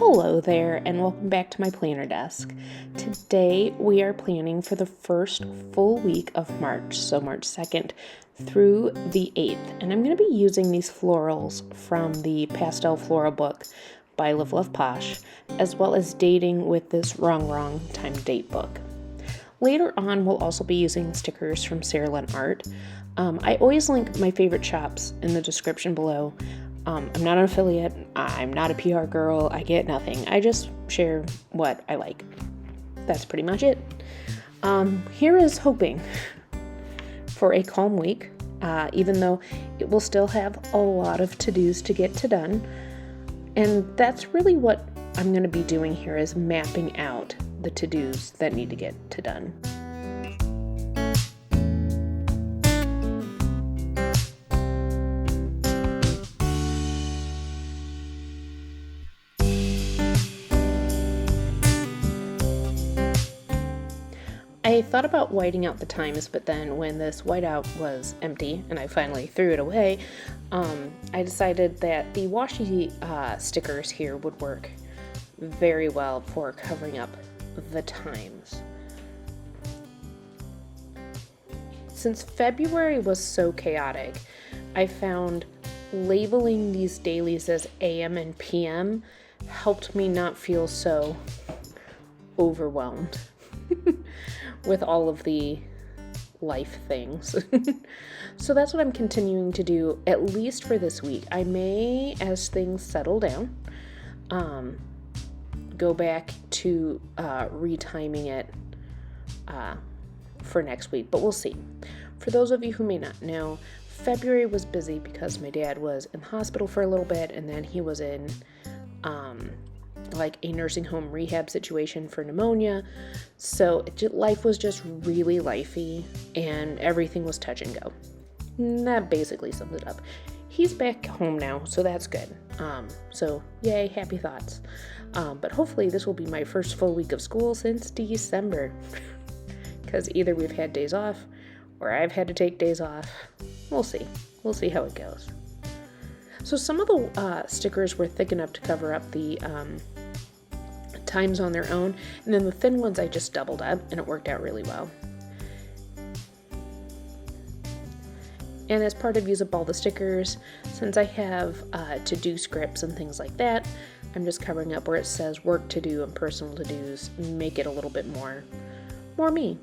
Hello there, and welcome back to my planner desk. Today we are planning for the first full week of March, so March 2nd through the 8th, and I'm going to be using these florals from the Pastel Floral book by Live Love Posh, as well as dating with this Wrong Time Date book. Later on, we'll also be using stickers from Sarah Lynn Art. I always link my favorite shops in the description below. I'm not an affiliate, I'm not a PR girl, I get nothing. I just share what I like. That's pretty much it. Here is hoping for a calm week, even though it will still have a lot of to-dos to get done. And that's really what I'm going to be doing here, is mapping out the to-dos that need to get done. I thought about whiting out the times, but then when this whiteout was empty and I finally threw it away, I decided that the washi stickers here would work very well for covering up the times. Since February was so chaotic, I found labeling these dailies as AM and PM helped me not feel so overwhelmed with all of the life things. So that's what I'm continuing to do, at least for this week. I may, as things settle down, go back to retiming it for next week, but we'll see. For those of you who may not know, February was busy because my dad was in the hospital for a little bit, and then he was in like a nursing home rehab situation for pneumonia. So life was just really lifey, and everything was touch and go. And that basically sums it up. He's back home now, so that's good. So yay, happy thoughts. But hopefully this will be my first full week of school since December, because either we've had days off or I've had to take days off. We'll see how it goes. So some of the stickers were thick enough to cover up the times on their own, and then the thin ones I just doubled up, and it worked out really well. And as part of Use Up All the Stickers, since I have to-do scripts and things like that, I'm just covering up where it says work to do and personal to-dos, make it a little bit more me.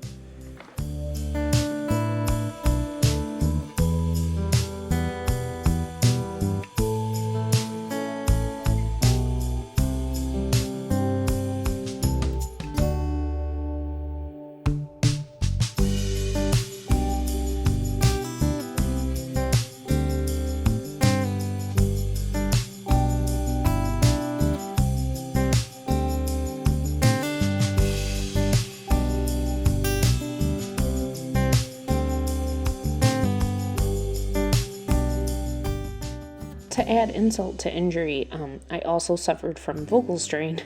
To add insult to injury, I also suffered from vocal strain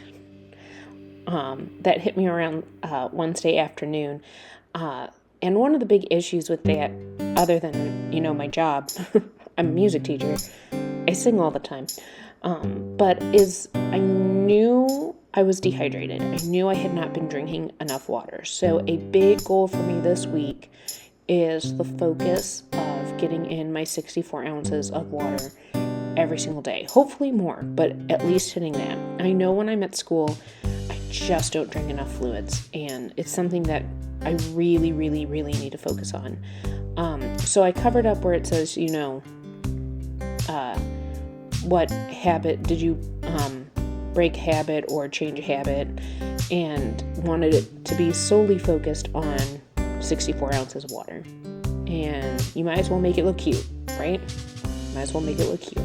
that hit me around Wednesday afternoon. And one of the big issues with that, other than, my job, I'm a music teacher, I sing all the time, but is I knew I was dehydrated. I knew I had not been drinking enough water. So a big goal for me this week is the focus of getting in my 64 ounces of water every single day. Hopefully more, but at least hitting that. I know when I'm at school, I just don't drink enough fluids, and it's something that I really need to focus on. So I covered up where it says, what habit did you break habit or change a habit, and wanted it to be solely focused on 64 ounces of water. And you might as well make it look cute, right? Might as well make it look cute.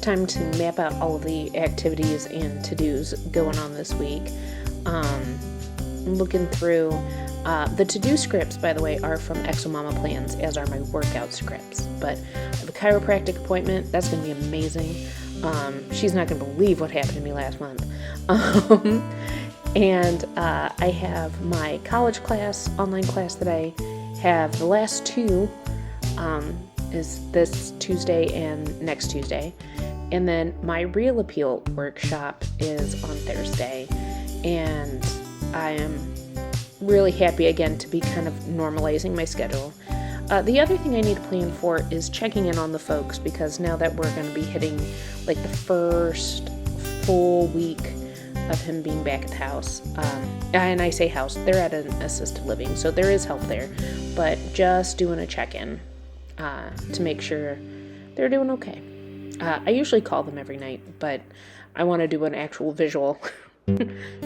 time to map out all of the activities and to-dos going on this week. Looking through the to-do scripts, by the way, are from Exomama Plans, as are my workout scripts. But I have a chiropractic appointment. That's going to be amazing. She's not going to believe what happened to me last month. And I have my college class, online class that I have. The last two is this Tuesday and next Tuesday. And then my Real Appeal workshop is on Thursday. And I am really happy again to be kind of normalizing my schedule. The other thing I need to plan for is checking in on the folks, because now that we're going to be hitting like the first full week of him being back at the house, and I say house, they're at an assisted living, so there is help there, but just doing a check-in to make sure they're doing okay. I usually call them every night, but I want to do an actual visual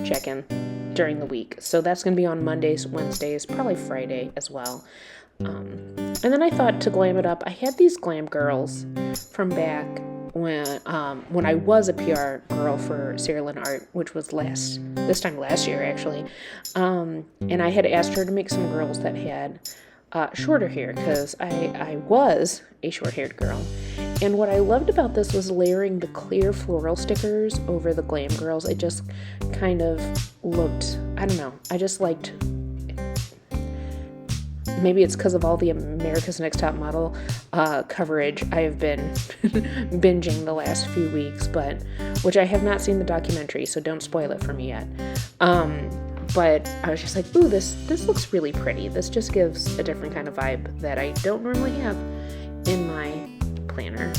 check-in during the week. So that's going to be on Mondays, Wednesdays, probably Friday as well. And then I thought to glam it up, I had these glam girls from back when I was a PR girl for Cereal and Art, which was this time last year actually. And I had asked her to make some girls that had shorter hair, because I was a short-haired girl. And what I loved about this was layering the clear floral stickers over the glam girls. It just kind of looked, I don't know, I just liked, maybe it's because of all the America's Next Top Model coverage I have been binging the last few weeks, which I have not seen the documentary, so don't spoil it for me yet. But I was just like, ooh, this looks really pretty. This just gives a different kind of vibe that I don't normally have in my planner.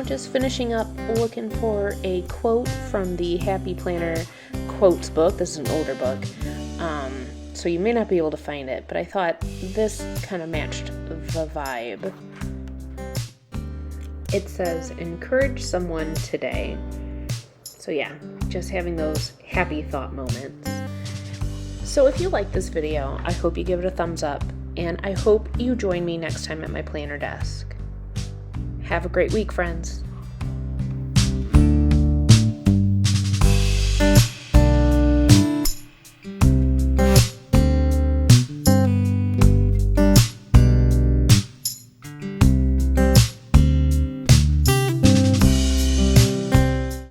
Just finishing up looking for a quote from the Happy Planner quotes book. This is an older book, so you may not be able to find it, but I thought this kind of matched the vibe. It says, encourage someone today. So yeah, just having those happy thought moments. So if you like this video, I hope you give it a thumbs up, and I hope you join me next time at my planner desk. Have a great week, friends.